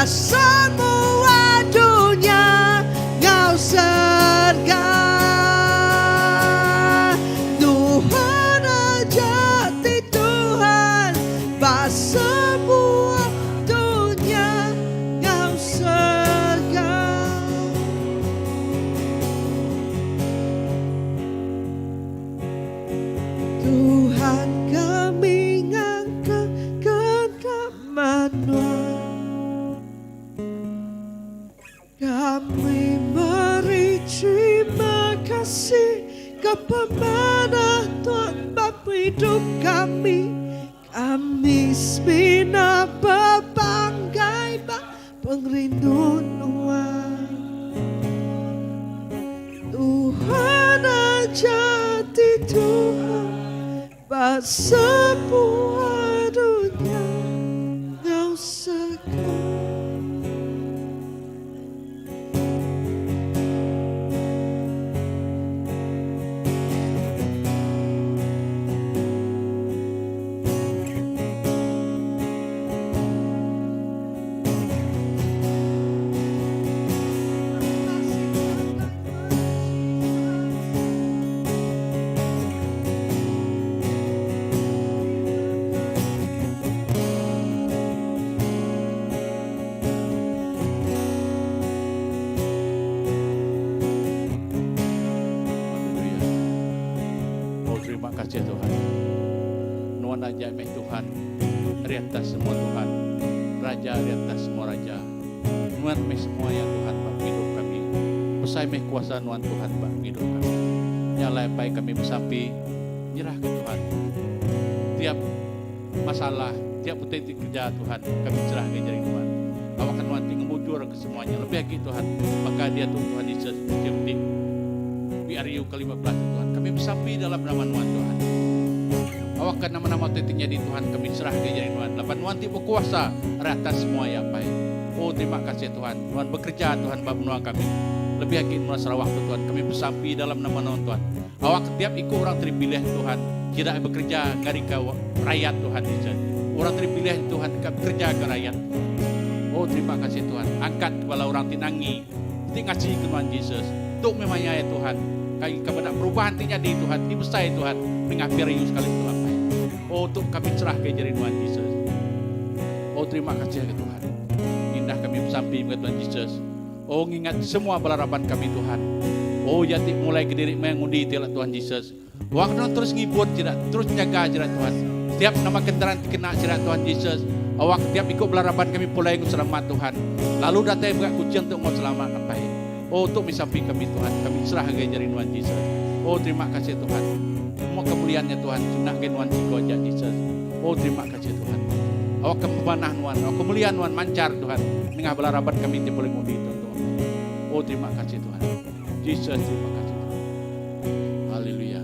semua dunia kau serga. Tuhan aja di Tuhan, semua dunia kau serga. Tuhan kami ngangkat ke nama Tuhan. Kami beri terima kasih kepemanan Tuhan bagi hidup kami. Kami sebina berbanggai pengrindu Tuhan. Tuhan aja di Tuhan, semua dunia kau segala. Terima kasih Tuhan. Nuan aja meh Tuhan, di atas semua Tuhan, Raja di atas semua Raja. Nuan meh semua ya Tuhan bagi hidup kami. Usai meh kuasa Nuan Tuhan bagi hidup kami. Nyalai pai kami bersampi, nyerah ke Tuhan. Tiap masalah, tiap potensi kerja Tuhan, kami serah ke jari Tuhan. Awakan Nuan tinggal mujur ke semuanya. Lebih lagi Tuhan, maka dia Tuhan Yesus menjadi BRU ke-15 Tuhan. Kami bersampi dalam nama Tuhan Tuhan. Awakan nama-nama titiknya di Tuhan, kami serah ke jari Tuhan. Lapan Tuhan tipe kuasa atas semua yang baik. Oh terima kasih Tuhan. Tuhan bekerja Tuhan bab menua kami. Lebih lagi masalah waktu Tuhan. Kami bersampi dalam nama Tuhan. Awak setiap ikut orang terpilih Tuhan. Tidak bekerja dari rakyat Tuhan. Orang terpilih Tuhan bekerja ke rakyat. Oh terima kasih Tuhan. Angkat kepala orang tinangi. Kita ngasih ke Tuhan Yesus. Untuk memangnya ya Tuhan. Kami kepada perubahan terjadi Tuhan. Dibesai Tuhan. Mengakhiri sekali Tuhan. Oh untuk kami cerah ke jari Tuhan Yesus. Oh terima kasih ke Tuhan. Indah kami bersampi ke Tuhan Yesus. Oh ingat semua belarapan kami Tuhan. Oh jati mulai ke diri mengundi tiap Tuhan Yesus. Waktu terus ngibur tidak, terus jaga jerat Tuhan. Setiap nama kendaraan dikena jerat Tuhan Yesus. Awak tiap ikut belarapan kami pulai untuk selamat Tuhan. Lalu datang buka kucing untuk mau selamat apa ya. Oh untuk misampi kami Tuhan. Kami serah ke jari Tuhan Yesus. Oh terima kasih Tuhan. Semua kemuliaannya Tuhan. Sunnah ke Tuhan Jika Yesus. Oh terima kasih Tuhan. Awak kememanah Tuhan. Awak kemuliaan Tuhan mancar Tuhan. Dengan belarapan kami di pulai ngundi Tuhan. Oh terima kasih Tuhan. Yesus terima kasih Tuhan. Haleluya.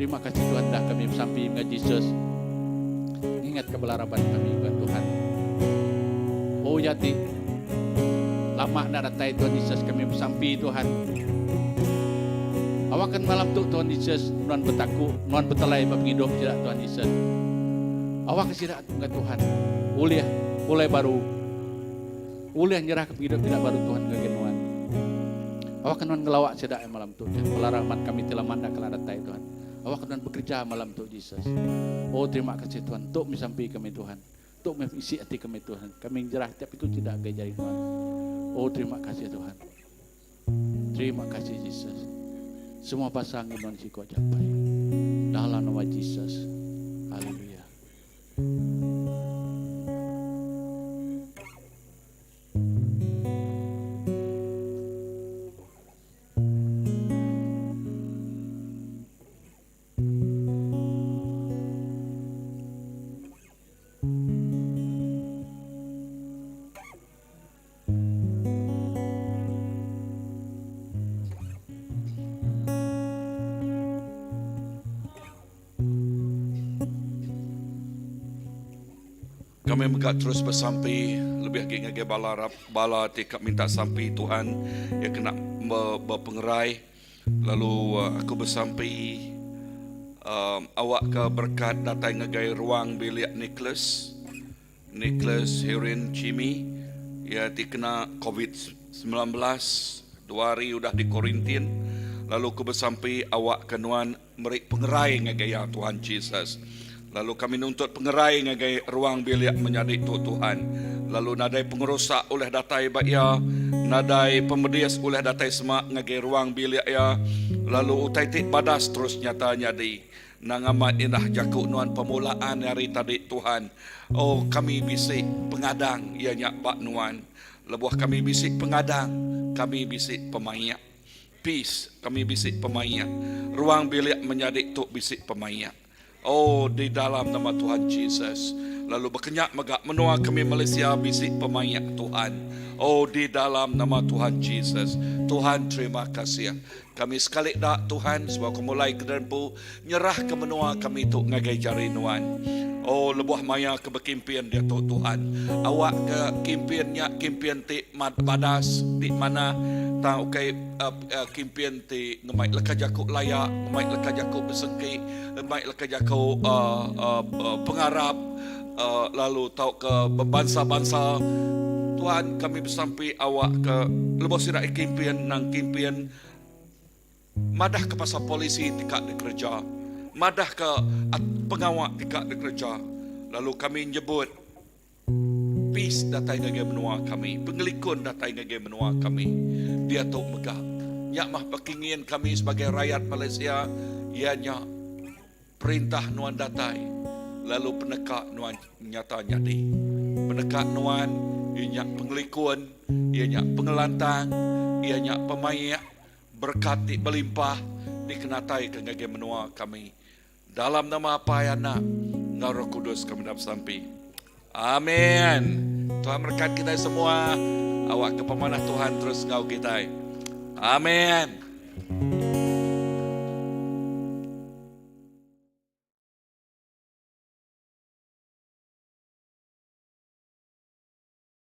terima kasih Tuhan dah kami sampai dengan Yesus. Ingat kebelaratan kami dengan Tuhan. Oh jati, lama nak datang Tuhan Yesus kami sampai Tuhan. Awakan malam tu Tuhan Yesus, nuan bertaku, nuan bertelai hidup tidak Tuhan Yesus. Awak kesidak dengan Tuhan. Ulih baru. Ulih nyerah ke hidup tidak baru Tuhan ke nuan. Awak nuan ngelawak sedak malam tu. Pelaraman kami telah mandak kelar datang Tuhan. Awak nuan bekerja malam tu Yesus. Oh terima kasih Tuhan. Tuk sampai kami Tuhan. Tuk mengisi hati kami Tuhan. Kami nyerah tapi itu tidak gejari Tuhan. Oh terima kasih Tuhan. Terima kasih Yesus. Semua pasangan non siko capai dalam nama Yesus. Haleluya. Kami megak terus bersampai lebih lagi ngagai bala tikap minta sampai Tuhan yang kena berpengerai. Lalu aku bersampai awak ke berkat datang ngagai ruang bilik Nicholas Herin Chimi ya dikena COVID-19 2 hari sudah di Korintin. Lalu aku bersampai awak kenuan merik pengerai ngagai ya Tuhan Yesus. Lalu kami nuntut pengerai ngagai ruang bilik menjadi Tuhan. Lalu nadai pengerusak oleh datai ya, nadai pemedias oleh datai semak ngagai ruang bilik ya. Lalu utai tik badas terus nyata nyadi. Nang amat indah jakuk nuan pemulaan hari tadi Tuhan. Oh kami bisik pengadang ia nyak bak nuan. Lebuh kami bisik pengadang, kami bisik pemayak. Peace kami bisik pemayak. Ruang bilik menjadi tuk bisik pemayak. Oh di dalam nama Tuhan Yesus. Lalu berkenyak megak menua kami Malaysia bisik pemayak Tuhan. Oh di dalam nama Tuhan Yesus. Tuhan terima kasih. Kami sekali dak Tuhan sebab mulai kedempu nyerah ke menua kami tu ngagai jari nuan. Oh lebuh maya ke berkimpian dia tu Tuhan. Awak ke kimpian ti badas di mana tahu ke kimpian ti ngemai leka jakuk layak, ngemai leka jakuk besengki, ngemai leka jakuk pengarap, lalu tahu ke bangsa-bangsa. Tuhan kami bersampai awak ke lebuh sirak kimpian nang kimpian madah ke pasal polisi tikak di kerja, madah ke pengawak tikak di kerja. Lalu kami nyebut peace datai ngagai menua kami, pengelikun datai ngagai menua kami. Dia tok megah nyak mah pekingin kami sebagai rakyat Malaysia ianya perintah nuan datai. Lalu penekak nuan nyata nyadi, penekak nuan ianya pengelikun, ianya pengelantang, ianya pemayak berkati berlimpah dikenatai ke ngagai menua kami. Dalam nama apa ya nak Roh Kudus kami dapat sampai. Amin. Tuhan berkat kita semua. Awak ke pemanah Tuhan terus ngau kita. Amin.